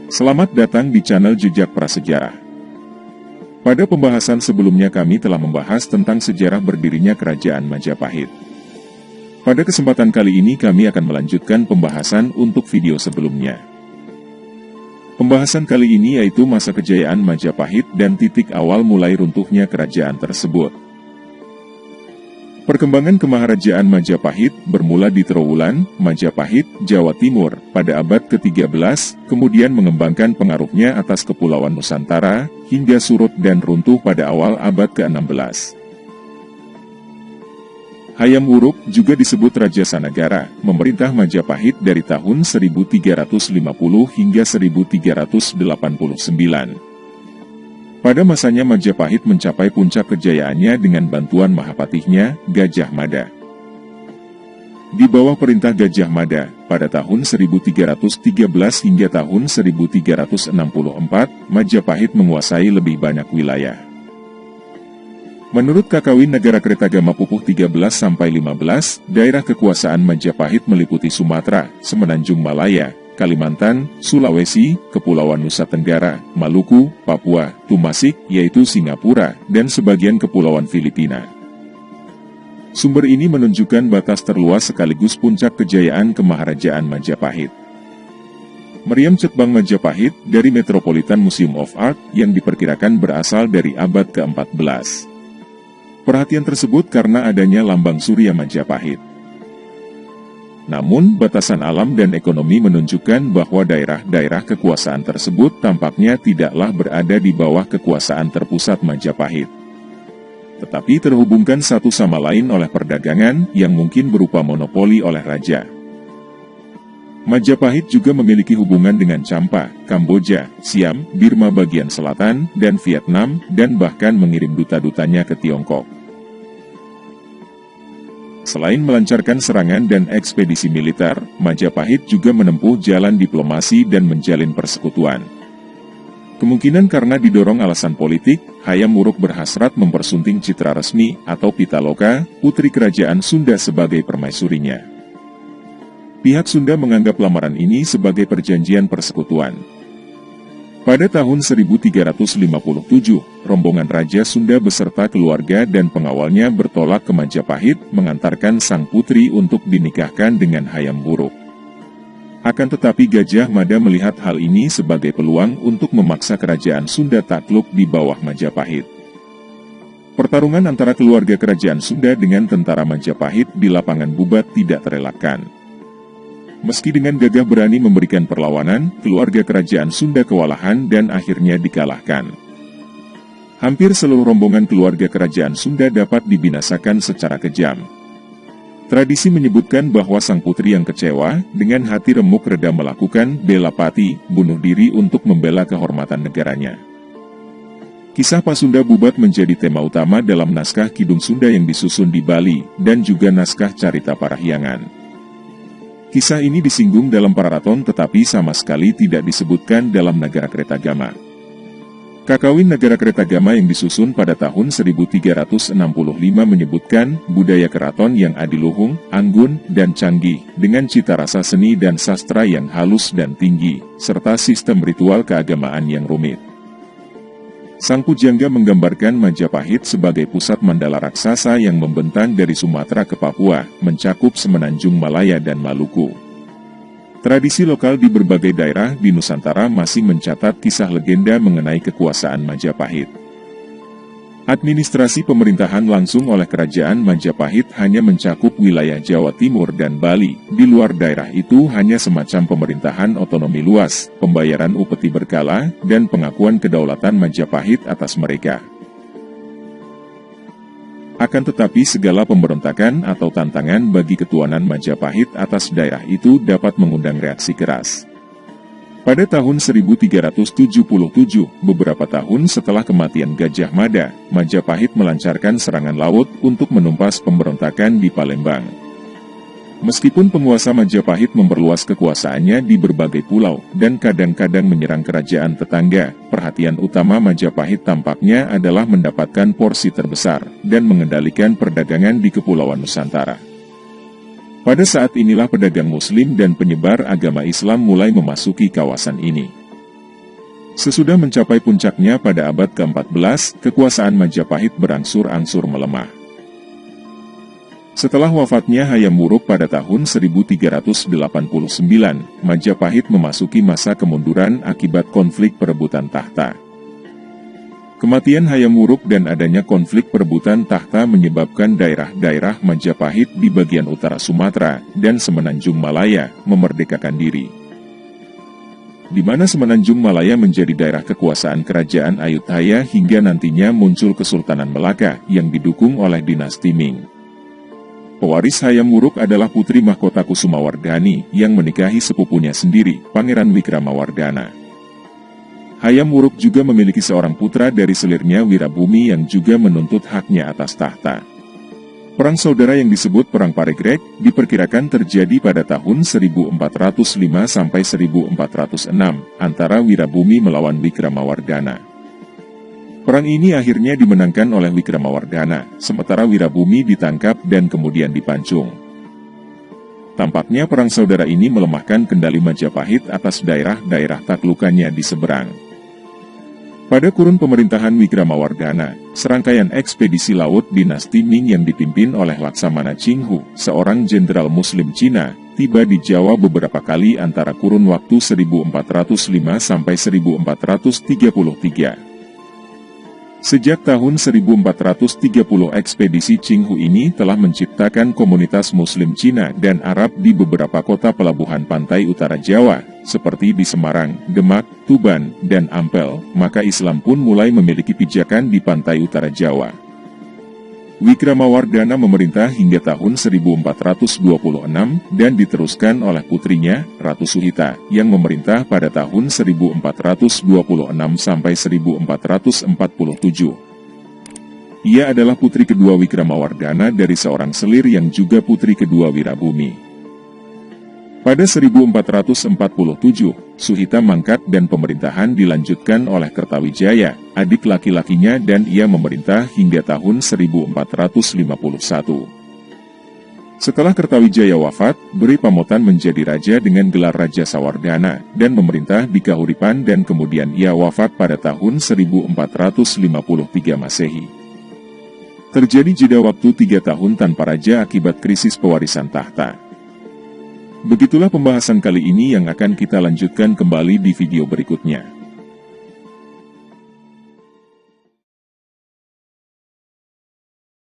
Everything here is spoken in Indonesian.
Selamat datang di channel Jejak Prasejarah. Pada pembahasan sebelumnya kami telah membahas tentang sejarah berdirinya Kerajaan Majapahit. Pada kesempatan kali ini kami akan melanjutkan pembahasan untuk video sebelumnya. Pembahasan kali ini yaitu masa kejayaan Majapahit dan titik awal mulai runtuhnya kerajaan tersebut. Perkembangan kemaharajaan Majapahit bermula di Trowulan, Majapahit, Jawa Timur, pada abad ke-13, kemudian mengembangkan pengaruhnya atas Kepulauan Nusantara, hingga surut dan runtuh pada awal abad ke-16. Hayam Wuruk, juga disebut Raja Sanagara, memerintah Majapahit dari tahun 1350 hingga 1389. Pada masanya Majapahit mencapai puncak kejayaannya dengan bantuan Mahapatihnya, Gajah Mada. Di bawah perintah Gajah Mada, pada tahun 1313 hingga tahun 1364, Majapahit menguasai lebih banyak wilayah. Menurut Kakawin Nagarakretagama Pupuh 13-15, daerah kekuasaan Majapahit meliputi Sumatera, Semenanjung Malaya, Kalimantan, Sulawesi, Kepulauan Nusa Tenggara, Maluku, Papua, Tumasik, yaitu Singapura, dan sebagian Kepulauan Filipina. Sumber ini menunjukkan batas terluas sekaligus puncak kejayaan kemaharajaan Majapahit. Meriam Cetbang Majapahit, dari Metropolitan Museum of Art, yang diperkirakan berasal dari abad ke-14. Perhatian tersebut karena adanya lambang Surya Majapahit. Namun, batasan alam dan ekonomi menunjukkan bahwa daerah-daerah kekuasaan tersebut tampaknya tidaklah berada di bawah kekuasaan terpusat Majapahit, tetapi terhubungkan satu sama lain oleh perdagangan yang mungkin berupa monopoli oleh raja. Majapahit juga memiliki hubungan dengan Champa, Kamboja, Siam, Birma bagian selatan, dan Vietnam, dan bahkan mengirim duta-dutanya ke Tiongkok. Selain melancarkan serangan dan ekspedisi militer, Majapahit juga menempuh jalan diplomasi dan menjalin persekutuan. Kemungkinan karena didorong alasan politik, Hayam Wuruk berhasrat mempersunting Citra Resmi atau Pitaloka, putri kerajaan Sunda sebagai permaisurinya. Pihak Sunda menganggap lamaran ini sebagai perjanjian persekutuan. Pada tahun 1357, rombongan Raja Sunda beserta keluarga dan pengawalnya bertolak ke Majapahit mengantarkan sang putri untuk dinikahkan dengan Hayam Wuruk. Akan tetapi Gajah Mada melihat hal ini sebagai peluang untuk memaksa kerajaan Sunda takluk di bawah Majapahit. Pertarungan antara keluarga kerajaan Sunda dengan tentara Majapahit di lapangan Bubat tidak terelakkan. Meski dengan gagah berani memberikan perlawanan, keluarga kerajaan Sunda kewalahan dan akhirnya dikalahkan. Hampir seluruh rombongan keluarga kerajaan Sunda dapat dibinasakan secara kejam. Tradisi menyebutkan bahwa sang putri yang kecewa, dengan hati remuk reda melakukan bela pati, bunuh diri untuk membela kehormatan negaranya. Kisah Pasunda Bubat menjadi tema utama dalam naskah Kidung Sunda yang disusun di Bali, dan juga naskah Carita Parahyangan. Kisah ini disinggung dalam Pararaton tetapi sama sekali tidak disebutkan dalam Nagarakretagama. Kakawin Nagarakretagama yang disusun pada tahun 1365 menyebutkan budaya keraton yang adiluhung, anggun, dan canggih, dengan cita rasa seni dan sastra yang halus dan tinggi, serta sistem ritual keagamaan yang rumit. Sang pujangga menggambarkan Majapahit sebagai pusat mandala raksasa yang membentang dari Sumatera ke Papua, mencakup Semenanjung Malaya dan Maluku. Tradisi lokal di berbagai daerah di Nusantara masih mencatat kisah legenda mengenai kekuasaan Majapahit. Administrasi pemerintahan langsung oleh kerajaan Majapahit hanya mencakup wilayah Jawa Timur dan Bali. Di luar daerah itu hanya semacam pemerintahan otonomi luas, pembayaran upeti berkala, dan pengakuan kedaulatan Majapahit atas mereka. Akan tetapi segala pemberontakan atau tantangan bagi ketuanan Majapahit atas daerah itu dapat mengundang reaksi keras. Pada tahun 1377, beberapa tahun setelah kematian Gajah Mada, Majapahit melancarkan serangan laut untuk menumpas pemberontakan di Palembang. Meskipun penguasa Majapahit memperluas kekuasaannya di berbagai pulau dan kadang-kadang menyerang kerajaan tetangga, perhatian utama Majapahit tampaknya adalah mendapatkan porsi terbesar dan mengendalikan perdagangan di Kepulauan Nusantara. Pada saat inilah pedagang Muslim dan penyebar agama Islam mulai memasuki kawasan ini. Sesudah mencapai puncaknya pada abad ke-14, kekuasaan Majapahit berangsur-angsur melemah. Setelah wafatnya Hayam Wuruk pada tahun 1389, Majapahit memasuki masa kemunduran akibat konflik perebutan tahta. Kematian Hayam Wuruk dan adanya konflik perebutan tahta menyebabkan daerah-daerah Majapahit di bagian utara Sumatera dan Semenanjung Malaya memerdekakan diri. Di mana Semenanjung Malaya menjadi daerah kekuasaan kerajaan Ayutthaya hingga nantinya muncul Kesultanan Melaka yang didukung oleh dinasti Ming. Pewaris Hayam Wuruk adalah putri mahkota Kusumawardhani yang menikahi sepupunya sendiri, Pangeran Wikramawardhana. Hayam Wuruk juga memiliki seorang putra dari selirnya Wirabumi yang juga menuntut haknya atas tahta. Perang saudara yang disebut Perang Paregreg diperkirakan terjadi pada tahun 1405 sampai 1406 antara Wirabumi melawan Wikramawardhana. Perang ini akhirnya dimenangkan oleh Wikramawardhana, sementara Wirabumi ditangkap dan kemudian dipancung. Tampaknya perang saudara ini melemahkan kendali Majapahit atas daerah-daerah taklukannya di seberang. Pada kurun pemerintahan Wikramawardhana, serangkaian ekspedisi laut dinasti Ming yang dipimpin oleh Laksamana Chinghu, seorang jenderal Muslim Cina, tiba di Jawa beberapa kali antara kurun waktu 1405 sampai 1433. Sejak tahun 1430 ekspedisi Chinghu ini telah menciptakan komunitas Muslim Cina dan Arab di beberapa kota pelabuhan pantai utara Jawa, seperti di Semarang, Demak, Tuban, dan Ampel, maka Islam pun mulai memiliki pijakan di pantai utara Jawa. Wikramawardhana memerintah hingga tahun 1426 dan diteruskan oleh putrinya, Ratu Suhita, yang memerintah pada tahun 1426 sampai 1447. Ia adalah putri kedua Wikramawardhana dari seorang selir yang juga putri kedua Wirabumi. Pada 1447, Suhita mangkat dan pemerintahan dilanjutkan oleh Kertawijaya, adik laki-lakinya, dan ia memerintah hingga tahun 1451. Setelah Kertawijaya wafat, Beri Pamotan menjadi raja dengan gelar Raja Sawardhana dan memerintah di Kahuripan dan kemudian ia wafat pada tahun 1453 Masehi. Terjadi jeda waktu 3 tahun tanpa raja akibat krisis pewarisan tahta. Begitulah pembahasan kali ini yang akan kita lanjutkan kembali di video berikutnya.